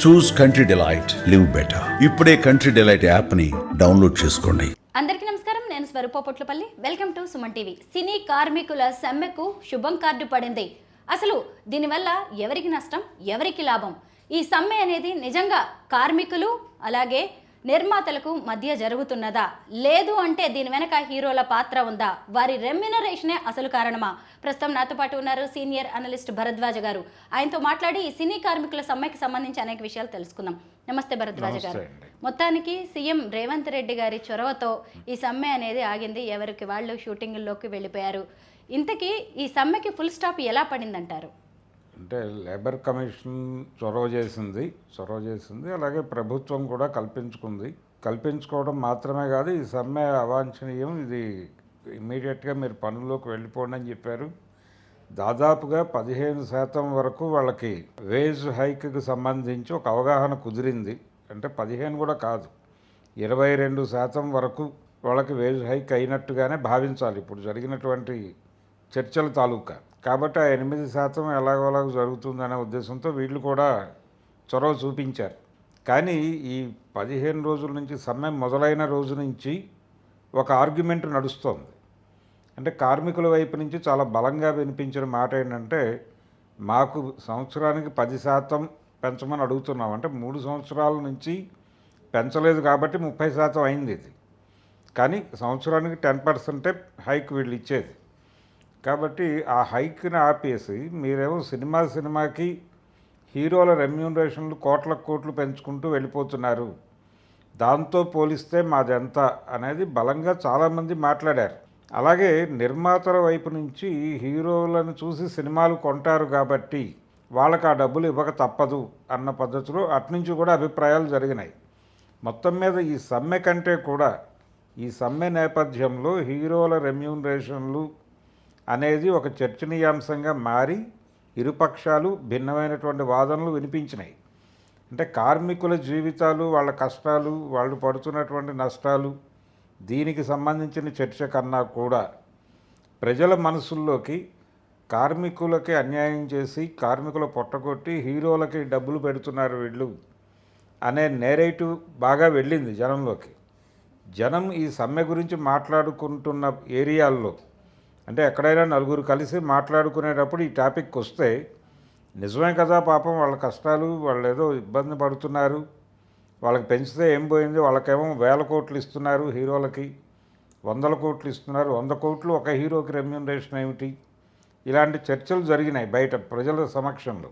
చూస్ country delight, live better. ఇప్పుడే country delight యాప్ని download చేసుకోండి. అందరికీ నమస్కారం, నేను Swaroopa Potlapalli. Welcome to Suman TV. సినీ కార్మికుల సమ్మెకు శుభం కార్డు పడింది. అసలు దీనివల్ల ఎవరికి నష్టం, ఎవరికి లాభం? ఈ సమ్మె అనేది నిజంగా కార్మికులు అలాగే నిర్మాతలకు మధ్య జరుగుతున్నదా, లేదు అంటే దీని వెనక హీరోల పాత్ర ఉందా, వారి రెమ్యునరేషనే అసలు కారణమా? ప్రస్తుతం నాతో పాటు ఉన్నారు సీనియర్ అనలిస్ట్ భరద్వాజ గారు. ఆయనతో మాట్లాడి ఈ సినీ కార్మికుల సమ్మెకి సంబంధించి అనేక విషయాలు తెలుసుకుందాం. నమస్తే భరద్వాజ గారు. మొత్తానికి సీఎం రేవంత్ రెడ్డి గారి చొరవతో ఈ సమ్మె అనేది ఆగింది. ఎవరికి వాళ్ళు షూటింగుల్లోకి వెళ్ళిపోయారు. ఇంతకీ ఈ సమ్మెకి ఫుల్ స్టాప్ ఎలా పడిందంటారు? అంటే లేబర్ కమిషన్ చొరవ చేసింది అలాగే ప్రభుత్వం కూడా కల్పించుకోవడం మాత్రమే కాదు, ఈ సమ్మె అవాంఛనీయం, ఇది ఇమీడియట్గా మీరు పనుల్లోకి వెళ్ళిపోండి అని చెప్పారు. దాదాపుగా 15% వరకు వాళ్ళకి వేజ్ హైక్కి సంబంధించి ఒక అవగాహన కుదిరింది. అంటే 15 కూడా కాదు, 22% వరకు వాళ్ళకి వేజ్ హైక్ అయినట్టుగానే భావించాలి ఇప్పుడు జరిగినటువంటి చర్చల తాలూకా. కాబట్టి ఆ 8% ఎలాగోలాగ జరుగుతుందనే ఉద్దేశంతో వీళ్ళు కూడా చొరవ చూపించారు. కానీ ఈ 15 రోజుల నుంచి సమ్మె మొదలైన రోజు నుంచి ఒక ఆర్గ్యుమెంట్ నడుస్తోంది. అంటే కార్మికుల వైపు నుంచి చాలా బలంగా వినిపించిన మాట ఏంటంటే, మాకు సంవత్సరానికి 10% పెంచమని అడుగుతున్నాం. అంటే 3 సంవత్సరాల నుంచి పెంచలేదు కాబట్టి 30% అయింది ఇది. కానీ సంవత్సరానికి 10% హైక్ వీళ్ళు ఇచ్చేది. కాబట్టి ఆ హైక్ని ఆపేసి మీరేమో సినిమాకి హీరోల రెమ్యూనరేషన్లు కోట్లు పెంచుకుంటూ వెళ్ళిపోతున్నారు, దాంతో పోలిస్తే మాదెంత అనేది బలంగా చాలామంది మాట్లాడారు. అలాగే నిర్మాతల వైపు నుంచి హీరోలను చూసి సినిమాలు కొంటారు కాబట్టి వాళ్ళకి ఆ డబ్బులు ఇవ్వక తప్పదు అన్న పద్ధతిలో అట్నుంచి కూడా అభిప్రాయాలు జరిగినాయి. మొత్తం మీద ఈ సమ్మె కంటే కూడా ఈ సమ్మె నేపథ్యంలో హీరోల రెమ్యూనరేషన్లు అనేది ఒక చర్చనీయాంశంగా మారి ఇరుపక్షాలు భిన్నమైనటువంటి వాదనలు వినిపించినాయి. అంటే కార్మికుల జీవితాలు, వాళ్ళ కష్టాలు, వాళ్ళు పడుతున్నటువంటి నష్టాలు, దీనికి సంబంధించిన చర్చ కన్నా కూడా ప్రజల మనసుల్లోకి కార్మికులకి అన్యాయం చేసి కార్మికుల పొట్టగొట్టి హీరోలకి డబ్బులు పెడుతున్నారు వీళ్ళు అనే నేరేటివ్ బాగా వెళ్ళింది జనంలోకి. జనం ఈ సమ్మె గురించి మాట్లాడుకుంటున్న ఏరియాల్లో, అంటే ఎక్కడైనా నలుగురు కలిసి మాట్లాడుకునేటప్పుడు ఈ టాపిక్ వస్తే నిజమే కదా, పాపం వాళ్ళ కష్టాలు, వాళ్ళు ఏదో ఇబ్బంది పడుతున్నారు, వాళ్ళకి పెంచితే ఏం పోయింది, వాళ్ళకేమో 1000 కోట్లు ఇస్తున్నారు, హీరోలకి 100 కోట్లు ఇస్తున్నారు, 100 కోట్లు ఒక హీరోకి రెమ్యూనరేషన్ ఏమిటి, ఇలాంటి చర్చలు జరిగినాయి బయట ప్రజల సమక్షంలో.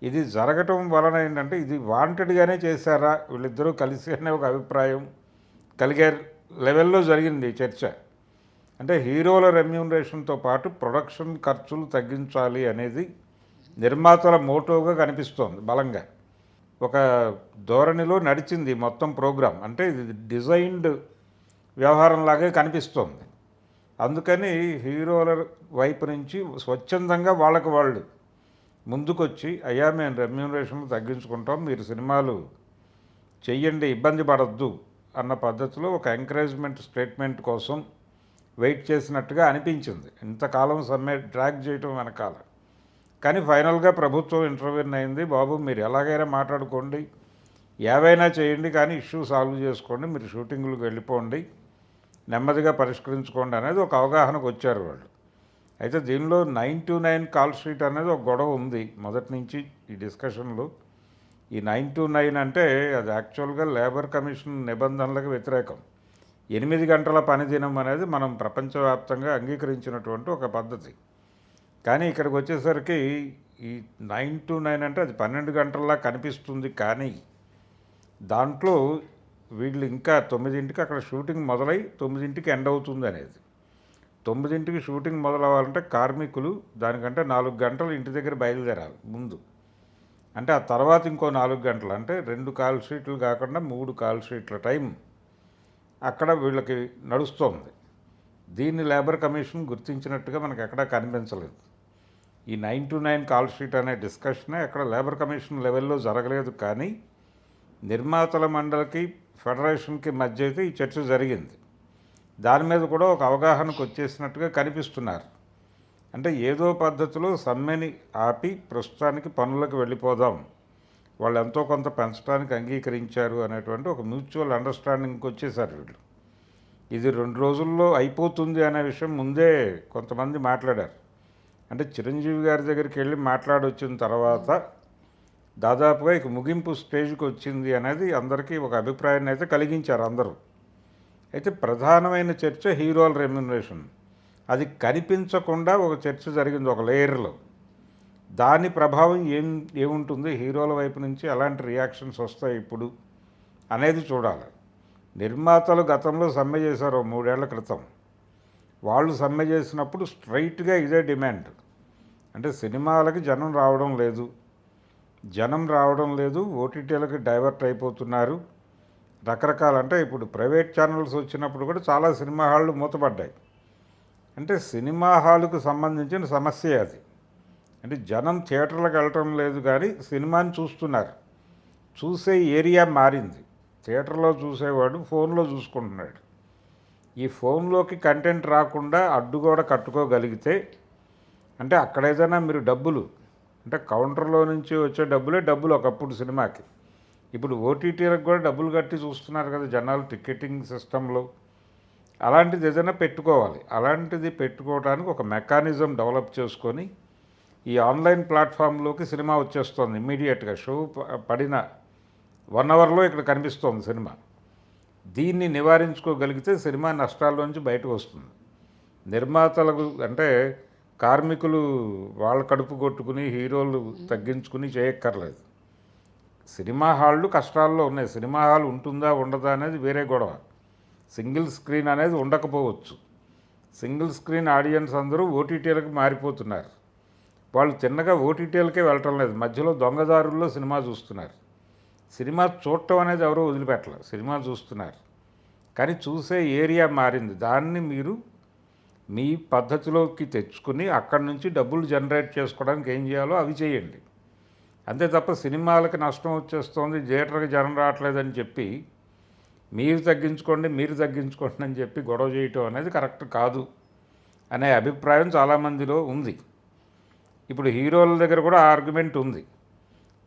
ఇది జరగటం వలన ఏంటంటే ఇది వాంటెడ్గానే చేశారా వీళ్ళిద్దరూ కలిసి అనే ఒక అభిప్రాయం కలిగే లెవెల్లో జరిగింది చర్చ. అంటే హీరోల రెమ్యూనరేషన్తో పాటు ప్రొడక్షన్ ఖర్చులు తగ్గించాలి అనేది నిర్మాతల మోటోగా కనిపిస్తోంది బలంగా. ఒక ధోరణిలో నడిచింది మొత్తం ప్రోగ్రాం. అంటే ఇది డిజైన్డ్ వ్యవహారంలాగే కనిపిస్తోంది. అందుకని హీరోల వైపు నుంచి స్వచ్ఛందంగా వాళ్ళకు వాళ్ళు ముందుకొచ్చి, అయ్యా మేము రెమ్యూనరేషన్లు తగ్గించుకుంటాం, మీరు సినిమాలు చెయ్యండి, ఇబ్బంది పడద్దు అన్న పద్ధతిలో ఒక ఎంకరేజ్మెంట్ స్టేట్మెంట్ కోసం వెయిట్ చేసినట్టుగా అనిపించింది ఇంతకాలం సమ్మె డ్రాగ్ చేయటం వెనకాల. కానీ ఫైనల్గా ప్రభుత్వం ఇంటర్వ్యూన్ అయింది, బాబు మీరు ఎలాగైనా మాట్లాడుకోండి, ఏవైనా చేయండి, కానీ ఇష్యూ సాల్వ్ చేసుకోండి, మీరు షూటింగ్లకు వెళ్ళిపోండి, నెమ్మదిగా పరిష్కరించుకోండి అనేది ఒక అవగాహనకు వచ్చారు వాళ్ళు. అయితే దీనిలో 9-9 కాల్ షీట్ అనేది ఒక గొడవ ఉంది మొదటి నుంచి ఈ డిస్కషన్లో. ఈ 9-9 అంటే అది యాక్చువల్గా లేబర్ కమిషన్ నిబంధనలకు వ్యతిరేకం. 8 గంటల పనిదినం అనేది మనం ప్రపంచవ్యాప్తంగా అంగీకరించినటువంటి ఒక పద్ధతి. కానీ ఇక్కడికి వచ్చేసరికి ఈ 9-9 అంటే అది 12 గంటల్లా కనిపిస్తుంది. కానీ దాంట్లో వీళ్ళు ఇంకా 9ంటికి అక్కడ షూటింగ్ మొదలై 9ంటికి ఎండ్ అవుతుంది అనేది. 9ంటికి షూటింగ్ మొదలవ్వాలంటే కార్మికులు దానికంటే 4 గంటలు ఇంటి దగ్గర బయలుదేరాలి ముందు. అంటే ఆ తర్వాత ఇంకో 4 గంటలు, అంటే 2 కాల్ షీట్లు కాకుండా 3 కాల్ షీట్ల టైం అక్కడ వీళ్ళకి నడుస్తోంది. దీన్ని లేబర్ కమిషన్ గుర్తించినట్టుగా మనకు ఎక్కడా కనిపించలేదు. ఈ 9-9 కాల్ షీట్ అనే డిస్కషనే అక్కడ లేబర్ కమిషన్ లెవెల్లో జరగలేదు. కానీ నిర్మాతల మండలికి ఫెడరేషన్కి మధ్య అయితే ఈ చర్చ జరిగింది. దాని మీద కూడా ఒక అవగాహనకు వచ్చేసినట్టుగా కనిపిస్తున్నారు. అంటే ఏదో పద్ధతిలో సమ్మెని ఆపి ప్రస్తుతానికి పనులకు వెళ్ళిపోదాం వాళ్ళు ఎంతో కొంత పెంచడానికి అంగీకరించారు అనేటువంటి ఒక మ్యూచువల్ అండర్స్టాండింగ్కి వచ్చేసారు వీళ్ళు. ఇది 2 రోజుల్లో అయిపోతుంది అనే విషయం ముందే కొంతమంది మాట్లాడారు. అంటే చిరంజీవి గారి దగ్గరికి వెళ్ళి మాట్లాడొచ్చిన తర్వాత దాదాపుగా ఇక ముగింపు స్టేజ్కి వచ్చింది అనేది అందరికీ ఒక అభిప్రాయాన్ని అయితే కలిగించారు అందరూ. అయితే ప్రధానమైన చర్చ హీరోల రెమ్యునరేషన్. అది కనిపించకుండా ఒక చర్చ జరిగింది ఒక లేయర్లో. దాని ప్రభావం ఏముంటుంది, హీరోల వైపు నుంచి ఎలాంటి రియాక్షన్స్ వస్తాయి ఇప్పుడు అనేది చూడాలి. నిర్మాతలు గతంలో సమ్మె చేశారు 3 ఏళ్ల క్రితం. వాళ్ళు సమ్మె చేసినప్పుడు స్ట్రైట్గా ఇదే డిమాండ్. అంటే సినిమాలకి జనం రావడం లేదు, ఓటీటీలకి డైవర్ట్ అయిపోతున్నారు. రకరకాల అంటే ఇప్పుడు ప్రైవేట్ ఛానల్స్ వచ్చినప్పుడు కూడా చాలా సినిమా హాళ్ళు మూతపడ్డాయి. అంటే సినిమా హాలుకు సంబంధించిన సమస్య అది. అంటే జనం థియేటర్లకు వెళ్ళటం లేదు కానీ సినిమాని చూస్తున్నారు. చూసే ఏరియా మారింది. థియేటర్లో చూసేవాడు ఫోన్లో చూసుకుంటున్నాడు. ఈ ఫోన్లోకి కంటెంట్ రాకుండా అడ్డుగోడ కట్టుకోగలిగితే, అంటే అక్కడ ఏదైనా మీరు డబ్బులు, అంటే కౌంటర్లో నుంచి వచ్చే డబ్బులు ఒకప్పుడు సినిమాకి. ఇప్పుడు ఓటీటీలకు కూడా డబ్బులు కట్టి చూస్తున్నారు కదా జనాలు టికెటింగ్ సిస్టంలో. అలాంటిది ఏదైనా పెట్టుకోవాలి. అలాంటిది పెట్టుకోవడానికి ఒక మెకానిజం డెవలప్ చేసుకొని ఈ ఆన్లైన్ ప్లాట్ఫామ్లోకి సినిమా వచ్చేస్తుంది ఇమ్మీడియట్గా. షో పడిన 1 అవర్లో ఇక్కడ కనిపిస్తోంది సినిమా. దీన్ని నివారించుకోగలిగితే సినిమా నష్టాల్లోంచి బయటకు వస్తుంది. నిర్మాతలకు అంటే కార్మికులు వాళ్ళ కడుపు కొట్టుకుని హీరోలు తగ్గించుకుని చేయక్కర్లేదు. సినిమా హాళ్ళు కష్టాల్లో ఉన్నాయి. సినిమా హాల్ ఉంటుందా ఉండదా అనేది వేరే గొడవ. సింగిల్ స్క్రీన్ అనేది ఉండకపోవచ్చు. సింగిల్ స్క్రీన్ ఆడియన్స్ అందరూ ఓటీటీలకు మారిపోతున్నారు. వాళ్ళు చిన్నగా ఓటీటీలకే వెళ్ళటం లేదు, మధ్యలో దొంగదారుల్లో సినిమా చూస్తున్నారు. సినిమా చూడటం అనేది ఎవరో వదిలిపెట్టలేదు, సినిమా చూస్తున్నారు. కానీ చూసే ఏరియా మారింది. దాన్ని మీరు మీ పద్ధతిలోకి తెచ్చుకుని అక్కడి నుంచి డబ్బులు జనరేట్ చేసుకోవడానికి ఏం చేయాలో అవి చేయండి. అంతే తప్ప సినిమాలకి నష్టం వచ్చేస్తుంది, థియేటర్కి జనం రావట్లేదని చెప్పి మీరు తగ్గించుకోండి అని చెప్పి గొడవ చేయటం అనేది కరెక్ట్ కాదు అనే అభిప్రాయం చాలామందిలో ఉంది. ఇప్పుడు హీరోల దగ్గర కూడా ఆ ఆర్గ్యుమెంట్ ఉంది.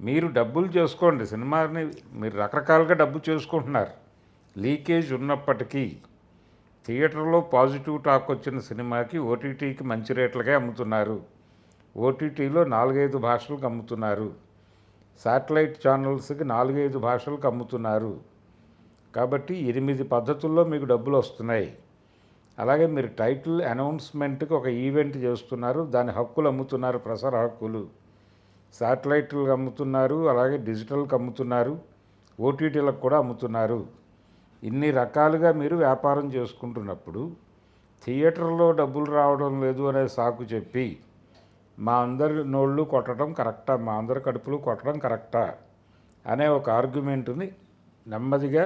మీరు డబ్బులు చేసుకోండి, సినిమాని మీరు రకరకాలుగా డబ్బు చేసుకుంటున్నారు. లీకేజ్ ఉన్నప్పటికీ థియేటర్లో పాజిటివ్ టాక్ వచ్చిన సినిమాకి ఓటీటీకి మంచి రేట్లకే అమ్ముతున్నారు. ఓటీటీలో 4-5 భాషలకు అమ్ముతున్నారు. శాటిలైట్ ఛానల్స్కి 4-5 భాషలకు అమ్ముతున్నారు. కాబట్టి 8 పద్ధతుల్లో మీకు డబ్బులు వస్తున్నాయి. అలాగే మీరు టైటిల్ అనౌన్స్మెంట్కి ఒక ఈవెంట్ చేస్తున్నారు, దాని హక్కులు అమ్ముతున్నారు, ప్రసార హక్కులు. శాటిలైట్లకు అమ్ముతున్నారు, అలాగే డిజిటల్కి అమ్ముతున్నారు, ఓటీటీలకు కూడా అమ్ముతున్నారు. ఇన్ని రకాలుగా మీరు వ్యాపారం చేసుకుంటున్నప్పుడు థియేటర్లో డబ్బులు రావడం లేదు అనే సాకు చెప్పి మా అందరి నోళ్ళు కొట్టడం కరెక్టా, మా అందరి కడుపులు కొట్టడం కరెక్టా అనే ఒక ఆర్గ్యుమెంట్ని నెమ్మదిగా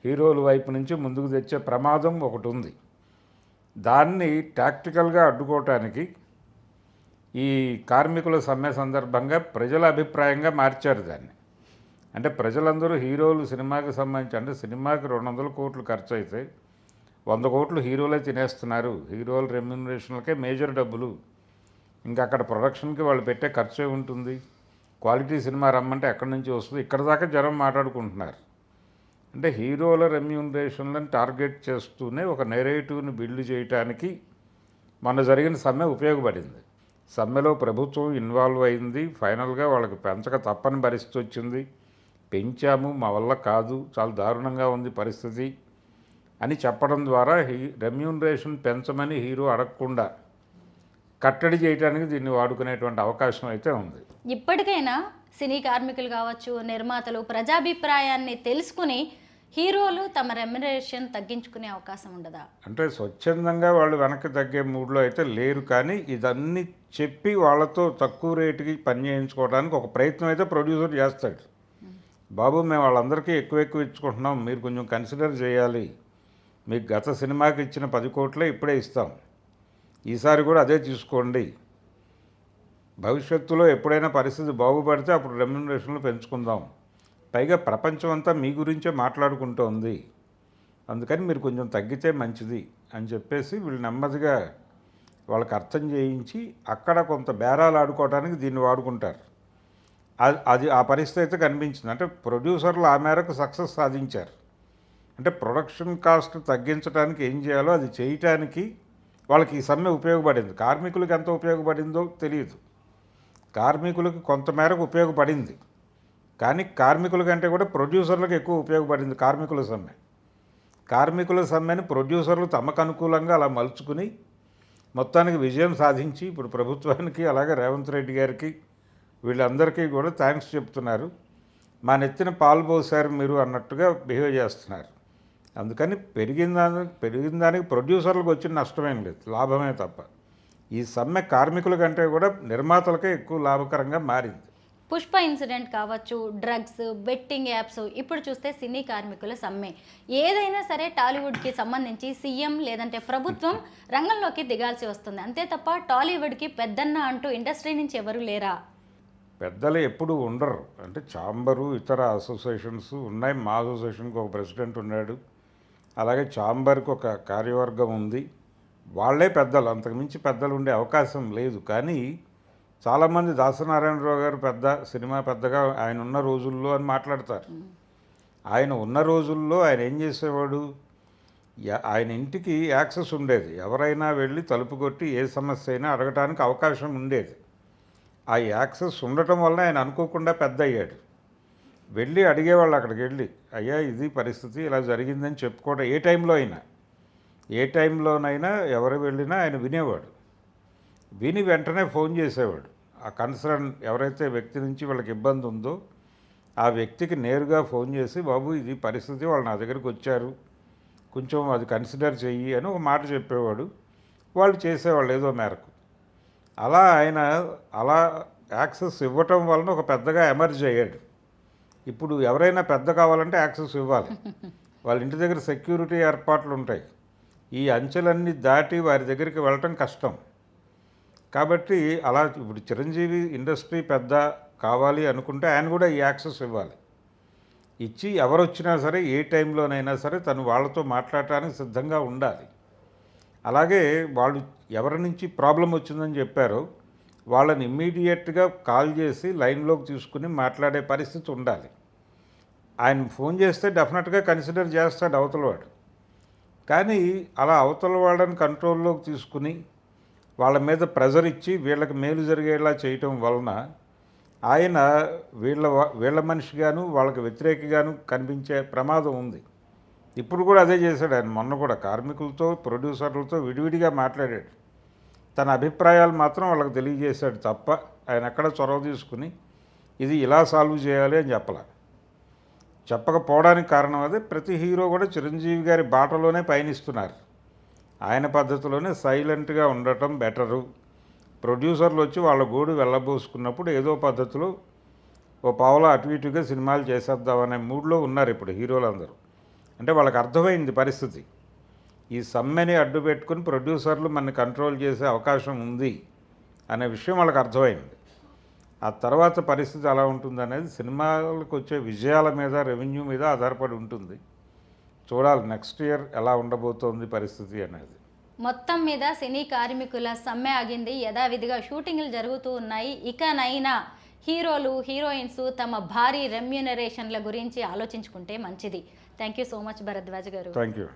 హీరోల వైపు నుంచి ముందుకు తెచ్చే ప్రమాదం ఒకటి ఉంది. దాన్ని టాక్టికల్గా అడ్డుకోవటానికి ఈ కార్మికుల సమ్మె సందర్భంగా ప్రజల అభిప్రాయంగా మార్చారు దాన్ని. అంటే ప్రజలందరూ హీరోలు సినిమాకి సంబంధించి, అంటే సినిమాకి 200 కోట్లు ఖర్చు అయితే 100 కోట్లు హీరోలే తినేస్తున్నారు. హీరోల రెమ్యునరేషన్లకే మేజర్ డబ్బులు. ఇంకా అక్కడ ప్రొడక్షన్కి వాళ్ళు పెట్టే ఖర్చే ఉంటుంది. క్వాలిటీ సినిమా రమ్మంటే ఎక్కడి నుంచి వస్తుంది, ఇక్కడ దాకా జనం మాట్లాడుకుంటున్నారు. అంటే హీరోల రెమ్యూనరేషన్లను టార్గెట్ చేస్తూనే ఒక నెరేటివ్ని బిల్డ్ చేయడానికి మొన్న జరిగిన సమ్మె ఉపయోగపడింది. సమ్మెలో ప్రభుత్వం ఇన్వాల్వ్ అయింది. ఫైనల్గా వాళ్ళకి పెంచక తప్పని పరిస్థితి వచ్చింది. పెంచాము, మా వల్ల కాదు, చాలా దారుణంగా ఉంది పరిస్థితి అని చెప్పడం ద్వారా రెమ్యూనరేషన్ పెంచమని హీరో అడగకుండా కట్టడి చేయడానికి దీన్ని వాడుకునేటువంటి అవకాశం అయితే ఉంది. ఇప్పటికైనా సినీ కార్మికులు కావచ్చు, నిర్మాతలు ప్రజాభిప్రాయాన్ని తెలుసుకుని హీరోలు తమ రెమ్యునరేషన్ తగ్గించుకునే అవకాశం ఉండదా? అంటే స్వచ్ఛందంగా వాళ్ళు వెనక్కి తగ్గే మూడ్లో అయితే లేరు. కానీ ఇదన్నీ చెప్పి వాళ్ళతో తక్కువ రేటుకి పని చేయించుకోవడానికి ఒక ప్రయత్నం అయితే ప్రొడ్యూసర్ చేస్తాడు. బాబు, మేము వాళ్ళందరికీ ఎక్కువ ఇచ్చుకుంటున్నాం, మీరు కొంచెం కన్సిడర్ చేయాలి. మీకు గత సినిమాకి ఇచ్చిన 10 కోట్లే ఇప్పుడే ఇస్తాం, ఈసారి కూడా అదే తీసుకోండి. భవిష్యత్తులో ఎప్పుడైనా పరిస్థితి బాగుపడితే అప్పుడు రెమ్యునరేషన్లు పెంచుకుందాం. పైగా ప్రపంచం అంతా మీ గురించే మాట్లాడుకుంటోంది, అందుకని మీరు కొంచెం తగ్గితే మంచిది అని చెప్పేసి వీళ్ళు నెమ్మదిగా వాళ్ళకి అర్థం చేయించి అక్కడ కొంత బేరాలు ఆడుకోవడానికి దీన్ని వాడుకుంటారు. అది ఆ పరిస్థితి అయితే కనిపించింది. అంటే ప్రొడ్యూసర్లు ఆ మేరకు సక్సెస్ సాధించారు. అంటే ప్రొడక్షన్ కాస్ట్ తగ్గించడానికి ఏం చేయాలో అది చేయటానికి వాళ్ళకి ఈ సమ్మె ఉపయోగపడింది. కార్మికులకు ఎంత ఉపయోగపడిందో తెలియదు. కార్మికులకు కొంతమేరకు ఉపయోగపడింది, కానీ కార్మికుల కంటే కూడా ప్రొడ్యూసర్లకు ఎక్కువ ఉపయోగపడింది కార్మికుల సమ్మె. కార్మికుల సమ్మెని ప్రొడ్యూసర్లు తమకు అనుకూలంగా అలా మలుచుకుని మొత్తానికి విజయం సాధించి ఇప్పుడు ప్రభుత్వానికి అలాగే రేవంత్ రెడ్డి గారికి వీళ్ళందరికీ కూడా థ్యాంక్స్ చెప్తున్నారు. మా నెత్తిన పాలు పోసారు మీరు అన్నట్టుగా బిహేవ్ చేస్తున్నారు. అందుకని పెరిగిన దానికి ప్రొడ్యూసర్లకు వచ్చిన నష్టమేం లేదు, లాభమే తప్ప. ఈ సమ్మె కార్మికుల కంటే కూడా నిర్మాతలకే ఎక్కువ లాభకరంగా మారింది. పుష్ప ఇన్సిడెంట్ కావచ్చు, డ్రగ్స్, బెట్టింగ్ యాప్స్, ఇప్పుడు చూస్తే సినీ కార్మికుల సమ్మె. ఏదైనా సరే టాలీవుడ్కి సంబంధించి సీఎం లేదంటే ప్రభుత్వం రంగంలోకి దిగాల్సి వస్తుంది. అంతే తప్ప టాలీవుడ్కి పెద్దన్న అంటూ ఇండస్ట్రీ నుంచి ఎవరు లేరా? పెద్దలు ఎప్పుడు ఉండరు. అంటే ఛాంబరు, ఇతర అసోసియేషన్స్ ఉన్నాయి. మా అసోసియేషన్కి ఒక ప్రెసిడెంట్ ఉన్నాడు, అలాగే ఛాంబర్కి ఒక కార్యవర్గం ఉంది. వాళ్ళే పెద్దలు, అంతకుమించి పెద్దలు ఉండే అవకాశం లేదు. కానీ చాలామంది దాసనారాయణరావు గారు పెద్ద, సినిమా పెద్దగా ఆయన ఉన్న రోజుల్లో అని మాట్లాడతారు. ఆయన ఉన్న రోజుల్లో ఆయన ఏం చేసేవాడు, ఆయన ఇంటికి యాక్సెస్ ఉండేది. ఎవరైనా వెళ్ళి తలుపు కొట్టి ఏ సమస్య అయినా అడగటానికి అవకాశం ఉండేది. ఆ యాక్సెస్ ఉండటం వల్ల ఆయన అనుకోకుండా పెద్ద అయ్యాడు. వెళ్ళి అడిగేవాళ్ళు, అక్కడికి వెళ్ళి అయ్యా ఇది పరిస్థితి ఇలా జరిగిందని చెప్పుకోవడం. ఏ టైంలోనైనా ఎవరు వెళ్ళినా ఆయన వినేవాడు. విని వెంటనే ఫోన్ చేసేవాడు. ఆ కన్సర్న్ ఎవరైతే వ్యక్తి నుంచి వాళ్ళకి ఇబ్బంది ఉందో ఆ వ్యక్తికి నేరుగా ఫోన్ చేసి, బాబు ఇది పరిస్థితి, వాళ్ళు నా దగ్గరికి వచ్చారు, కొంచెం అది కన్సిడర్ చెయ్యి అని ఒక మాట చెప్పేవాడు. వాళ్ళు చేసేవాళ్ళు ఏదో మేరకు. ఆయన యాక్సెస్ ఇవ్వటం వలన ఒక పెద్దగా ఎమర్జ్ అయ్యాడు. ఇప్పుడు ఎవరైనా పెద్ద కావాలంటే యాక్సెస్ ఇవ్వాలి. వాళ్ళ ఇంటి దగ్గర సెక్యూరిటీ ఏర్పాట్లు ఉంటాయి. ఈ అంచెలన్నీ దాటి వారి దగ్గరికి వెళ్ళటం కష్టం. కాబట్టి అలా ఇప్పుడు చిరంజీవి ఇండస్ట్రీ పెద్ద కావాలి అనుకుంటే ఆయన కూడా ఈ యాక్సెస్ ఇవ్వాలి. ఇచ్చి ఎవరు వచ్చినా సరే ఏ టైంలోనైనా సరే తను వాళ్ళతో మాట్లాడటానికి సిద్ధంగా ఉండాలి. అలాగే వాళ్ళు ఎవరి నుంచి ప్రాబ్లం వచ్చిందని చెప్పారో వాళ్ళని ఇమ్మీడియట్గా కాల్ చేసి లైన్లోకి తీసుకుని మాట్లాడే పరిస్థితి ఉండాలి. ఆయన ఫోన్ చేస్తే డెఫినెట్గా కన్సిడర్ చేస్తాడు అవతలవాడు. కానీ అలా అవతల వాళ్ళని కంట్రోల్లోకి తీసుకుని వాళ్ళ మీద ప్రెజర్ ఇచ్చి వీళ్ళకి మేలు జరిగేలా చేయటం వలన ఆయన వీళ్ళ మనిషిగాను వాళ్ళకి వ్యతిరేకిగాను కనిపించే ప్రమాదం ఉంది. ఇప్పుడు కూడా అదే చేశాడు ఆయన. మొన్న కూడా కార్మికులతో, ప్రొడ్యూసర్లతో విడివిడిగా మాట్లాడాడు. తన అభిప్రాయాలు మాత్రం వాళ్ళకి తెలియజేశాడు తప్ప ఆయన ఎక్కడ చొరవ తీసుకుని ఇది ఇలా సాల్వ్ చేయాలి అని చెప్పకపోవడానికి కారణం అదే. ప్రతి హీరో కూడా చిరంజీవి గారి బాటలోనే పయనిస్తున్నారు. ఆయన పద్ధతిలోనే సైలెంట్గా ఉండటం బెటరు. ప్రొడ్యూసర్లు వచ్చి వాళ్ళ గోడు వెళ్ళబోసుకున్నప్పుడు ఏదో పద్ధతిలో ఓ పావులా అటు ఇటుగా సినిమాలు చేసేద్దామనే మూడ్లో ఉన్నారు ఇప్పుడు హీరోలందరూ. అంటే వాళ్ళకి అర్థమైంది పరిస్థితి. ఈ సమ్మెని అడ్డు పెట్టుకుని ప్రొడ్యూసర్లు మనని కంట్రోల్ చేసే అవకాశం ఉంది అనే విషయం వాళ్ళకి అర్థమైంది. ఆ తర్వాత పరిస్థితి ఎలా ఉంటుంది అనేది సినిమాలకు వచ్చే విజయాల మీద, రెవెన్యూ మీద ఆధారపడి ఉంటుంది. చూడాలి నెక్స్ట్ ఇయర్ ఎలా ఉండబోతోంది పరిస్థితి అనేది. మొత్తం మీద సినీ కార్మికుల సమ్మె ఆగింది, యథావిధిగా షూటింగ్లు జరుగుతూ ఉన్నాయి. ఇకనైనా హీరోలు, హీరోయిన్స్ తమ భారీ రెమ్యూనరేషన్ల గురించి ఆలోచించుకుంటే మంచిది. Thank you so much Bharadwaj garu. Thank you.